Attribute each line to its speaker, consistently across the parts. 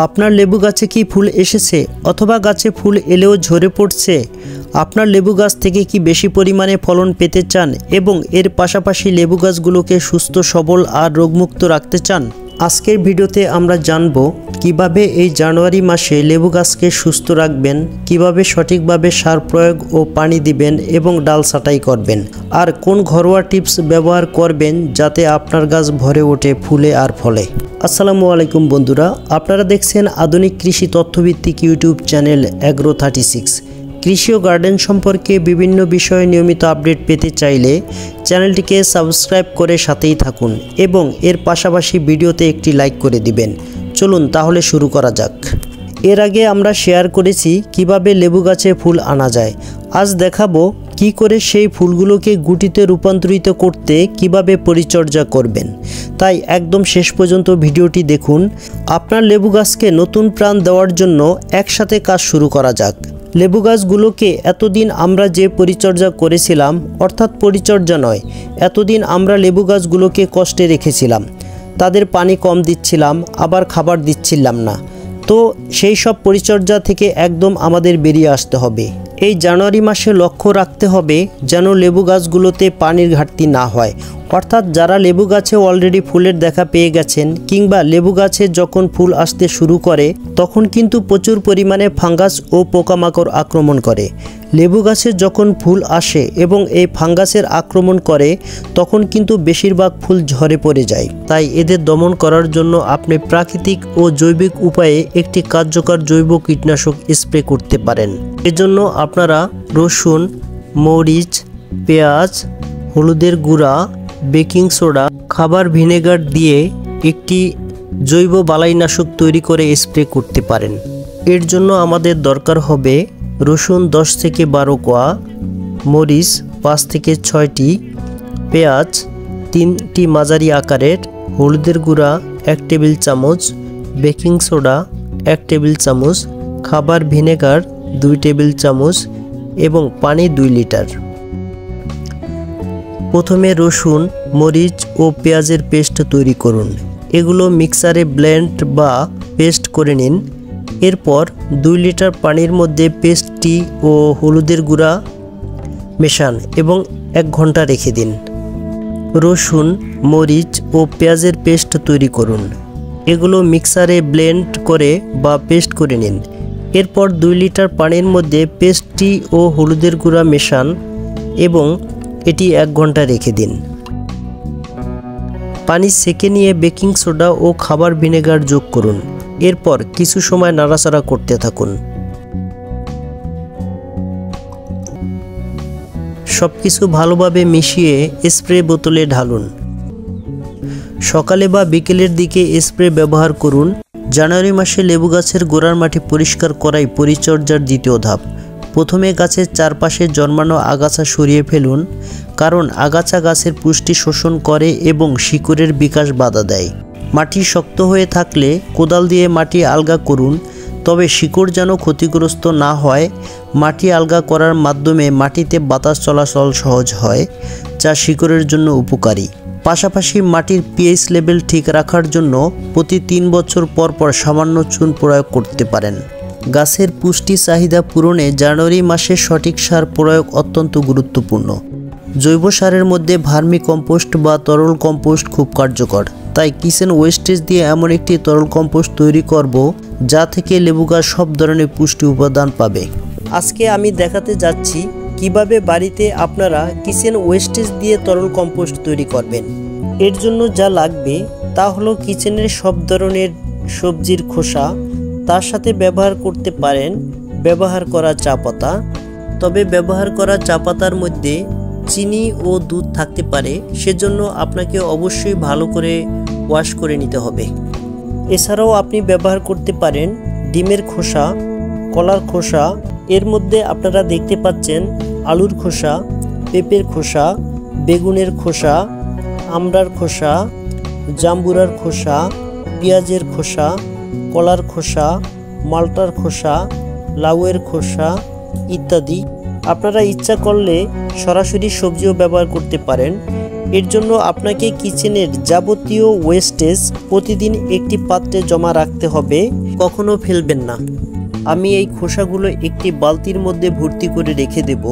Speaker 1: আপনার লেবু গাছে কি ফুল এসেছে অথবা গাছে ফুল এলেও ঝরে পড়ছে? আপনার লেবু গাছ থেকে কি বেশি পরিমাণে ফলন পেতে চান এবং এর পাশাপাশি লেবু গাছগুলোকে সুস্থ সবল আর রোগমুক্ত রাখতে চান? আজকের ভিডিওতে আমরা জানব কিভাবে এই জানুয়ারি মাসে লেবু গাছকে সুস্থ রাখবেন, কিভাবে সঠিকভাবে সার প্রয়োগ ও পানি দিবেন এবং ডাল ছাঁটাই করবেন, আর কোন ঘরোয়া টিপস ব্যবহার করবেন যাতে আপনার গাছ ভরে ওঠে ফুলে আর ফলে। আসসালামু আলাইকুম বন্ধুরা, আপনারা দেখছেন আধুনিক কৃষি তথ্যভিত্তিক ইউটিউব চ্যানেল Agro36। কৃষি ও গার্ডেন সম্পর্কে বিভিন্ন বিষয়ে নিয়মিত আপডেট পেতে চাইলে চ্যানেলটিকে সাবস্ক্রাইব করে সাথেই থাকুন এবং এর পাশাপাশি ভিডিওতে একটি লাইক করে দিবেন। চলুন তাহলে শুরু করা যাক। এর আগে আমরা শেয়ার করেছি কিভাবে লেবু গাছে ফুল আনা যায়। আজ দেখাবো কি করে সেই ফুলগুলোকে গুটিতে রূপান্তরিত করতে কিভাবে পরিচর্যা করবেন। তাই একদম শেষ পর্যন্ত ভিডিওটি দেখুন। আপনার লেবু গাছকে নতুন প্রাণ দেওয়ার জন্য একসাথে কাজ শুরু করা যাক। লেবু গাছগুলোকে এতদিন আমরা যে পরিচর্যা করেছিলাম, অর্থাৎ পরিচর্যা নয়, এতদিন আমরা লেবু গাছগুলোকে কষ্টে রেখেছিলাম, তাদের পানি কম দিচ্ছিলাম, আবার খাবার দিচ্ছিলাম না। তো সেই সব পরিচর্যা থেকে একদম আমাদের বেরিয়ে আসতে হবে। এই জানুয়ারি মাসে লক্ষ্য রাখতে হবে যেন লেবু গাছগুলোতে পানির ঘাটতি না হয়। অর্থাৎ যারা লেবু গাছে অলরেডি ফুলের দেখা পেয়ে গেছেন কিংবা লেবু গাছে যখন ফুল আসতে শুরু করে তখন কিন্তু প্রচুর পরিমাণে ফাঙ্গাস ও পোকামাকড় আক্রমণ করে। লেবু গাছে যখন ফুল আসে এবং এই ফাঙ্গাসের আক্রমণ করে তখন কিন্তু বেশিরভাগ ফুল ঝরে পড়ে যায়। তাই এদের দমন করার জন্য আপনি প্রাকৃতিক ও জৈবিক উপায়ে একটি কার্যকর জৈব কীটনাশক স্প্রে করতে পারেন। এজন্য আপনারা রসুন, মরিচ, পেঁয়াজ, হলুদের গুঁড়া, বেকিং সোডা, খাবার ভিনেগার দিয়ে একটি জৈব বালাইনাশক তৈরি করে স্প্রে করতে পারেন। এর জন্য আমাদের দরকার হবে রসুন 10 থেকে 12 কোয়া, মরিচ 5 থেকে 6টি, পেঁয়াজ 3টি মাঝারি আকারের, হলুদের গুঁড়া 1 টেবিল চামচ, বেকিং সোডা 1 টেবিল চামচ, খাবার ভিনেগার 2 টেবিল চামচ এবং পানি 2 লিটার। প্রথমে রসুন, মরিচ ও পেঁয়াজের পেস্ট তৈরি করুন। এগুলো মিক্সারে ব্লেন্ড বা পেস্ট করে নিন। এরপর 2 লিটার পানির মধ্যে পেস্টটি ও হলুদের গুঁড়া মেশান এবং 1 ঘন্টা রেখে দিন। রসুন, মরিচ ও পেঁয়াজের পেস্ট তৈরি করুন। এগুলো মিক্সারে ব্লেন্ড করে বা পেস্ট করে নিন। এরপর 2 লিটার পানির মধ্যে পেস্টটি ও হলুদের গুঁড়া মেশান এবং এটি 1 ঘন্টা রেখে দিন। পানি সেকে নিয়ে বেকিং সোডা ও খাবার ভিনেগার যোগ করুন। এরপর কিছু সময় নাড়াচাড়া করতে থাকুন। সবকিছু ভালোভাবে মিশিয়ে স্প্রে বোতলে ঢালুন। সকালে বা বিকেলের দিকে স্প্রে ব্যবহার করুন। জানুয়ারি মাসে লেবু গাছের গোড়ার মাটি পরিষ্কার করাই পরিচর্যার দ্বিতীয় ধাপ। প্রথমে গাছের চারপাশে জন্মানো আগাছা সরিয়ে ফেলুন, কারণ আগাছা গাছের পুষ্টি শোষণ করে এবং শিকড়ের বিকাশ বাধা দেয়। মাটি শক্ত হয়ে থাকলে কোদাল দিয়ে মাটি আলগা করুন, তবে শিকড় যেন ক্ষতিগ্রস্ত না হয়। মাটি আলগা করার মাধ্যমে মাটিতে বাতাস চলাচল সহজ হয়, যা শিকড়ের জন্য উপকারী। পাশাপাশি মাটির পিএইচ লেভেল ঠিক রাখার জন্য প্রতি 3 বছর পর পর সামান্য চুন প্রয়োগ করতে পারেন। গাছের পুষ্টি চাহিদা পূরণে জানুয়ারি মাসে সঠিক সার প্রয়োগ অত্যন্ত গুরুত্বপূর্ণ। জৈব সারের মধ্যে ভার্মি কম্পোস্ট বা তরল কম্পোস্ট খুব কার্যকর। তাই কিচেন ওয়েস্টেজ দিয়ে এমন একটি তরল কম্পোস্ট তৈরি করব যা থেকে লেবু গাছ সব ধরনের পুষ্টি উপাদান পাবে। আজকে আমি দেখাতে যাচ্ছি কিভাবে বাড়িতে আপনারা কিচেন ওয়েস্টেজ দিয়ে তরল কম্পোস্ট তৈরি করবেন। এর জন্য যা লাগবে তা হলো কিচেনের সব ধরনের সবজির খোসা, তার সাথে ব্যবহার করতে পারেন ব্যবহার করা চা পাতা। তবে ব্যবহার করা চা পাতার মধ্যে চিনি ও দুধ থাকতে পারে, সেজন্য আপনাকে অবশ্যই ভালো করে ওয়াশ করে নিতে হবে। এছাড়াও আপনি ব্যবহার করতে পারেন ডিমের খোসা, কলার খোসা, এর মধ্যে আপনারা দেখতে পাচ্ছেন আলুর খোসা, পেঁপের খোসা, বেগুনের খোসা, আমড়ার খোসা, জাম্বুরার খোসা, পেঁয়াজের খোসা, কলার খোসা, মালটার খোসা, লাউয়ের খোসা ইত্যাদি। আপনারা ইচ্ছা করলে সরাসরি সবজিও ব্যবহার করতে পারেন। এর জন্য আপনাকে কিচেনের যাবতীয় ওয়েস্টেজ প্রতিদিন একটি পাত্রে জমা রাখতে হবে, কখনো ফেলবেন না। আমি এই খোসাগুলো একটি বালতির মধ্যে ভর্তি করে রেখে দেব।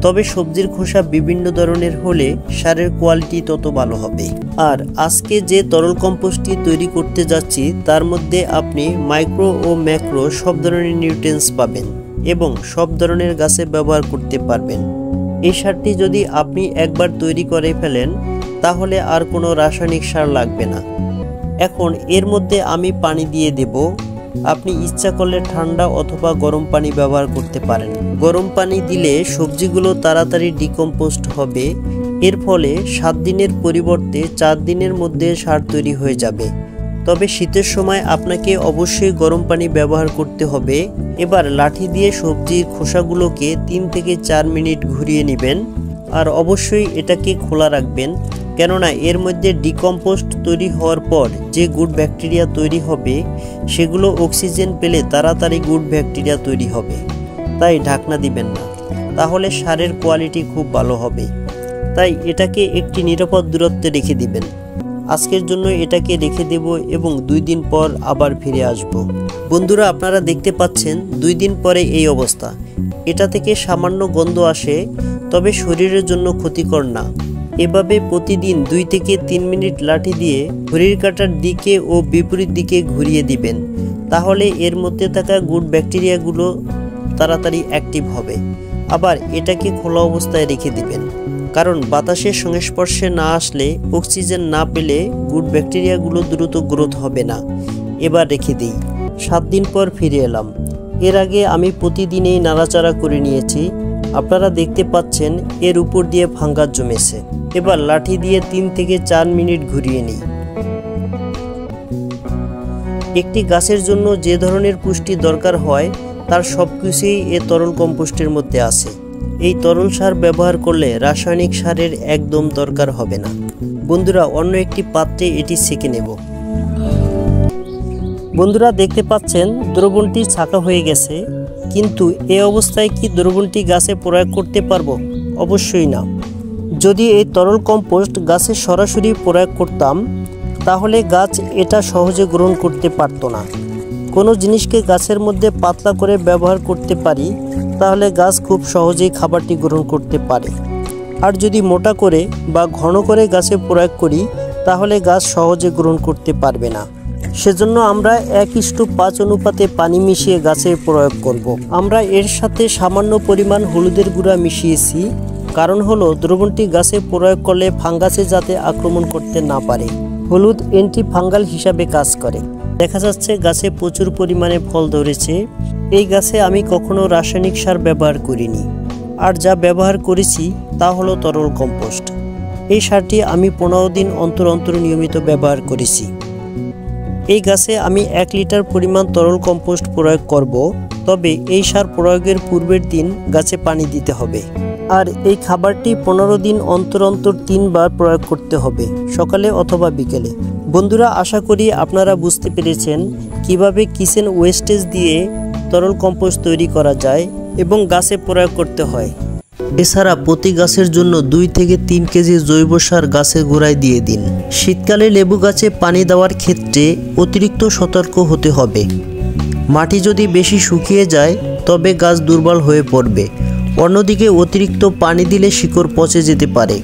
Speaker 1: তবে সবজির খোসা বিভিন্ন ধরনের হলে সারের কোয়ালিটি তত ভালো হবে। আর আজকে যে তরল কম্পোস্টটি তৈরি করতে যাচ্ছি তার মধ্যে আপনি মাইক্রো ও ম্যাক্রো সব ধরনের নিউট্রিয়েন্টস পাবেন এবং সব ধরনের গাছে ব্যবহার করতে পারবেন। এই সারটি যদি আপনি একবার তৈরি করে ফেলেন তাহলে আর কোনো রাসায়নিক সার লাগবে না। এখন এর মধ্যে আমি পানি দিয়ে দেব। আপনি ইচ্ছা করলে ঠান্ডা অথবা গরম পানি ব্যবহার করতে পারেন। গরম পানি দিলে সবজিগুলো তাড়াতাড়ি ডিকম্পোস্ট হবে। এর ফলে 7 দিনের পরিবর্তে 4 দিনের মধ্যে সার তৈরি হয়ে যাবে। তবে শীতের সময় আপনাকে অবশ্যই গরম পানি ব্যবহার করতে হবে। এবার লাঠি দিয়ে সবজির খোসাগুলোকে 3 থেকে 4 মিনিট ঘুরিয়ে নেবেন। আর অবশ্যই এটাকে খোলা রাখবেন, কেননা এর মধ্যে ডিকম্পোস্ট তৈরি হওয়ার পর যে গুড ব্যাকটেরিয়া তৈরি হবে সেগুলো অক্সিজেন পেলে তাড়াতাড়ি গুড ব্যাকটেরিয়া তৈরি হবে। তাই ঢাকনা দিবেন না, তাহলে সারের কোয়ালিটি খুব ভালো হবে। তাই এটাকে একটি নিরাপদ দূরত্বে রেখে দিবেন। আজকের জন্য এটাকে রেখে দেব এবং 2 দিন পর আবার ফিরে আসব। বন্ধুরা, আপনারা দেখতে পাচ্ছেন 2 দিন পরে এই অবস্থা। এটা থেকে সামান্য গন্ধ আসে, তবে শরীরের জন্য ক্ষতিকর না। এভাবে প্রতিদিন 2 থেকে 3 মিনিট লাঠি দিয়ে ঘড়ির কাঁটার দিকে ও বিপরীত দিকে ঘুরিয়ে দিবেন। তাহলে এর মধ্যে থাকা গুড ব্যাকটেরিয়াগুলো তাড়াতাড়ি অ্যাক্টিভ হবে। আবার এটাকে খোলা অবস্থায় রেখে দিবেন, কারণ বাতাসের সংস্পর্শে না আসলে অক্সিজেন না পেলে গুড ব্যাকটেরিয়াগুলো দ্রুত গ্রোথ হবে না। এবার রেখে দিই। 7 দিন পর ফিরে এলাম। এর আগে আমি প্রতিদিনই নাড়াচাড়া করে নিয়েছি। আপনারা দেখতে পাচ্ছেন এর উপর দিয়ে ফাঙ্গাস জমেছে। এবার লাঠি দিয়ে 3 থেকে 4 মিনিট ঘুরিয়ে নিই। একটি গাছের জন্য যে ধরনের পুষ্টি দরকার হয় তার সবকিছুই এই তরল কম্পোস্টের মধ্যে আছে। এই তরল সার ব্যবহার করলে রাসায়নিক সারের একদম দরকার হবে না। বন্ধুরা, অন্য একটি পাত্রে এটি সেঁকে নেব। বন্ধুরা, দেখতে পাচ্ছেন দ্রবণটি ছাঁকা হয়ে গেছে, কিন্তু এই অবস্থায় কি দ্রবণটি গাছে প্রয়োগ করতে পারবো? অবশ্যই না। যদি এই তরল কম্পোস্ট গাছে সরাসরি প্রয়োগ করতাম তাহলে গাছ এটা সহজে গ্রহণ করতে পারতো না। কোনো জিনিসকে গাছের মধ্যে পাতলা করে ব্যবহার করতে পারি তাহলে গাছ খুব সহজেই খাবারটি গ্রহণ করতে পারে। আর যদি মোটা করে বা ঘন করে গাছে প্রয়োগ করি তাহলে গাছ সহজে গ্রহণ করতে পারবে না। সেজন্য আমরা 1:5 অনুপাতে পানি মিশিয়ে গাছে প্রয়োগ করব। আমরা এর সাথে সামান্য পরিমাণ হলুদের গুঁড়া মিশিয়েছি, কারণ হলো দ্রবণটি গাছে প্রয়োগ করলে ফাঙ্গাসে যাতে আক্রমণ করতে না পারে। হলুদ অ্যান্টি ফাঙ্গাল হিসাবে কাজ করে। দেখা যাচ্ছে গাছে প্রচুর পরিমাণে ফল ধরেছে। এই গাছে আমি কখনো রাসায়নিক সার ব্যবহার করিনি, আর যা ব্যবহার করেছি তা হলো তরল কম্পোস্ট। এই সারটি আমি 15 দিন অন্তর অন্তর নিয়মিত ব্যবহার করেছি। এই গাছে আমি 1 লিটার পরিমাণ তরল কম্পোস্ট প্রয়োগ করব। তবে এই সার প্রয়োগের পূর্বের দিন গাছে পানি দিতে হবে। আর এই খাবারটি 15 দিন অন্তর অন্তর 3 বার প্রয়োগ করতে হবে, সকালে অথবা বিকেলে। বন্ধুরা, আশা করি আপনারা বুঝতে পেরেছেন কিভাবে কিচেন ওয়েস্টেজ দিয়ে তরল কম্পোস্ট তৈরি করা যায় এবং গাছে প্রয়োগ করতে হয়। এছাড়া প্রতি গাছের জন্য 2 থেকে 3 কেজি জৈব সার গাছের গোড়ায় দিয়ে দিন। শীতকালে লেবু গাছে পানি দেওয়ার ক্ষেত্রে অতিরিক্ত সতর্ক হতে হবে। মাটি যদি বেশি শুকিয়ে যায় তবে গাছ দুর্বল হয়ে পড়বে। অন্যদিকে অতিরিক্ত পানি দিলে শিকড় পচে যেতে পারে।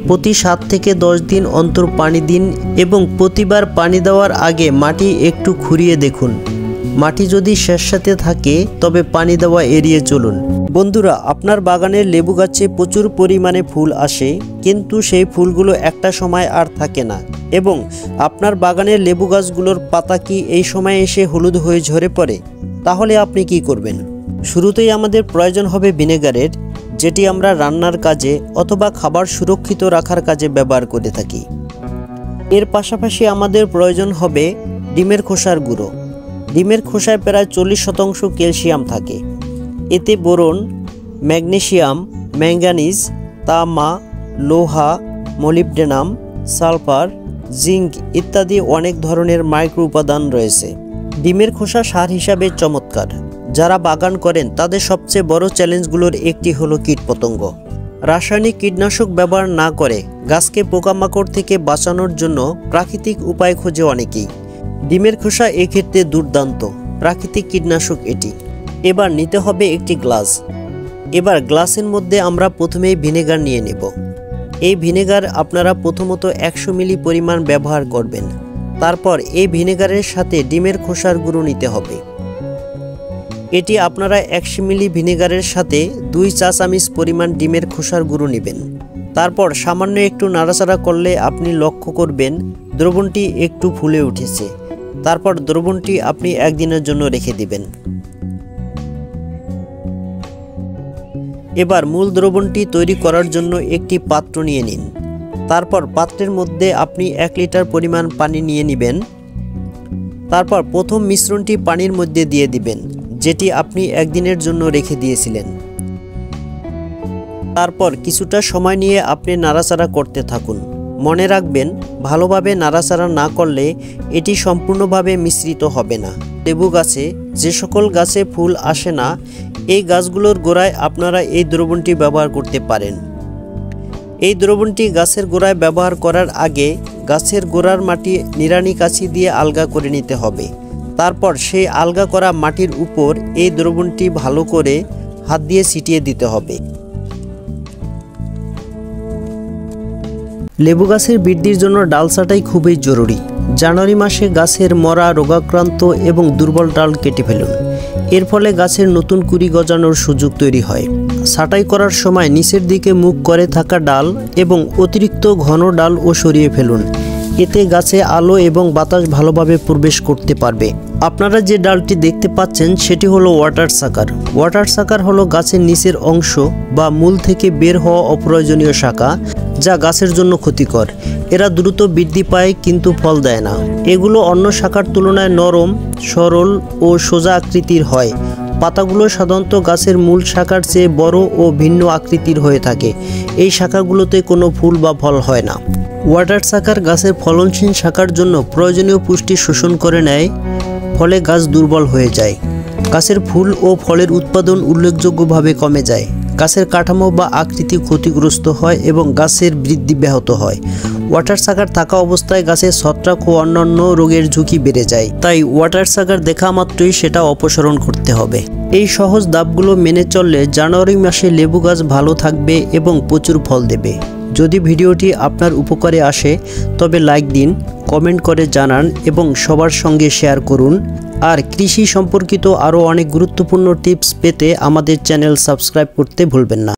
Speaker 1: প্রতি 7 থেকে 10 দিন অন্তর পানি দিন এবং প্রতিবার পানি দেওয়ার আগে মাটি একটু খুঁড়িয়ে দেখুন। মাটি যদি স্যাঁতসেঁতে থাকে তবে পানি দেওয়া এড়িয়ে চলুন। বন্ধুরা, আপনার বাগানের লেবু গাছে প্রচুর পরিমাণে ফুল আসে, কিন্তু সেই ফুলগুলো একটা সময় আর থাকে না এবং আপনার বাগানের লেবু গাছগুলোর পাতা কি এই সময় এসে হলুদ হয়ে ঝরে পড়ে? তাহলে আপনি কি করবেন? শুরুতেই আমাদের প্রয়োজন হবে ভিনেগারের, যেটি আমরা রান্নার কাজে অথবা খাবার সুরক্ষিত রাখার কাজে ব্যবহার করে থাকি। এর পাশাপাশি আমাদের প্রয়োজন হবে ডিমের খোসার গুঁড়ো। ডিমের খোসায় প্রায় 40% ক্যালসিয়াম থাকে। এতে বোরন, ম্যাগনেসিয়াম, ম্যাঙ্গানিজ, তামা, লোহা, মলিবডেনাম, সালফার, জিঙ্ক ইত্যাদি অনেক ধরনের মাইক্রো উপাদান রয়েছে। ডিমের খোসা সার হিসাবে চমৎকার। যারা বাগান করেন তাদের সবচেয়ে বড় চ্যালেঞ্জগুলোর একটি হলো কীটপতঙ্গ। রাসায়নিক কীটনাশক ব্যবহার না করে গাছকে পোকামাকড় থেকে বাঁচানোর জন্য প্রাকৃতিক উপায় খোঁজে অনেকেই। ডিমের খোসা এক্ষেত্রে দুর্দান্ত প্রাকৃতিক কীটনাশক এটি। এবার নিতে হবে একটি গ্লাস। এবার গ্লাসের মধ্যে আমরা প্রথমেই ভিনেগার নিয়ে নেব। এই ভিনেগার আপনারা প্রথমত 100 মিলি পরিমাণ ব্যবহার করবেন। তারপর এই ভিনেগারের সাথে ডিমের খোসার গুঁড়ো নিতে হবে। এটি আপনারা 100 মিলি ভিনেগারের সাথে 2 চা চামচ পরিমাণ ডিমের খোসার গুঁড়ো নেবেন। তারপর সামান্য একটু নাড়াচাড়া করলে আপনি লক্ষ্য করবেন দ্রবণটি একটু ফুলে উঠেছে। তারপর দ্রবণটি আপনি একদিনের জন্য রেখে দিবেন। এবার মূল দ্রবণটি তৈরি করার জন্য একটি পাত্র নিয়ে নিন। তারপর পাত্রের মধ্যে আপনি 1 লিটার পরিমাণ পানি নিয়ে নেবেন। তারপর প্রথম মিশ্রণটি পানির মধ্যে দিয়ে দিবেন, যেটি আপনি একদিনের জন্য রেখে দিয়েছিলেন। তারপর কিছুটা সময় নিয়ে আপনি নাড়াচাড়া করতে থাকুন। মনে রাখবেন, ভালোভাবে নাড়াচাড়া না করলে এটি সম্পূর্ণভাবে মিশ্রিত হবে না। লেবু গাছে যে সকল গাছে ফুল আসে না, এই গাছগুলোর গোড়ায় আপনারা এই দ্রবণটি ব্যবহার করতে পারেন। এই দ্রবণটি গাছের গোড়ায় ব্যবহার করার আগে গাছের গোড়ার মাটি নিড়ানি কাঁচি দিয়ে আলগা করে নিতে হবে। তারপর সেই আলগা করা মাটির উপর এই দ্রবণটি ভালো করে হাত দিয়ে ছিটিয়ে দিতে হবে। লেবু গাছের বৃদ্ধির জন্য ডাল ছাঁটাই খুবই জরুরি। জানুয়ারি মাসে গাছের মরা, রোগাক্রান্ত এবং দুর্বল ডাল কেটে ফেলুন। এর ফলে গাছের নতুন কুঁড়ি গজানোর সুযোগ তৈরি হয়। ছাঁটাই করার সময় নিচের দিকে মুখ করে থাকা ডাল এবং অতিরিক্ত ঘন ডালও সরিয়ে ফেলুন। এতে গাছে আলো এবং বাতাস ভালোভাবে প্রবেশ করতে পারবে। আপনারা যে ডালটি দেখতে পাচ্ছেন সেটি হলো ওয়াটার সাকার। ওয়াটার সাকার হলো গাছের নিচের অংশ বা মূল থেকে বের হওয়া অপ্রয়োজনীয় শাখা, যা গাছের জন্য ক্ষতিকর। এরা দ্রুত বৃদ্ধি পায় কিন্তু ফল দেয় না। এগুলো অন্য শাখার তুলনায় নরম, সরল ও সোজা আকৃতির হয়। পাতাগুলো সাধারণত গাছের মূল শাখার চেয়ে বড় ও ভিন্ন আকৃতির হয়ে থাকে। এই শাখাগুলোতে কোনো ফুল বা ফল হয় না। ওয়াটার সাকার গাছের ফলনশীল শাখার জন্য প্রয়োজনীয় পুষ্টি শোষণ করে নেয়, ফলে গাছ দুর্বল হয়ে যায়। গাছের ফুল ও ফলের উৎপাদন উল্লেখযোগ্যভাবে কমে যায়। গাছের কাঠামো বা আকৃতি ক্ষতিগ্রস্ত হয় এবং গাছের বৃদ্ধি ব্যাহত হয়। ওয়াটার সাকার থাকা অবস্থায় গাছের ছত্রাক ও অন্যান্য রোগের ঝুঁকি বেড়ে যায়। তাই ওয়াটার সাকার দেখা মাত্রই সেটা অপসারণ করতে হবে। এই সহজ ধাপগুলো মেনে চললে জানুয়ারি মাসে লেবু গাছ ভালো থাকবে এবং প্রচুর ফল দেবে। যদি ভিডিওটি আপনার উপকারে আসে তবে লাইক দিন, কমেন্ট করে জানান এবং সবার সঙ্গে শেয়ার করুন। আর কৃষি সম্পর্কিত আরও অনেক গুরুত্বপূর্ণ টিপস পেতে আমাদের চ্যানেল সাবস্ক্রাইব করতে ভুলবেন না।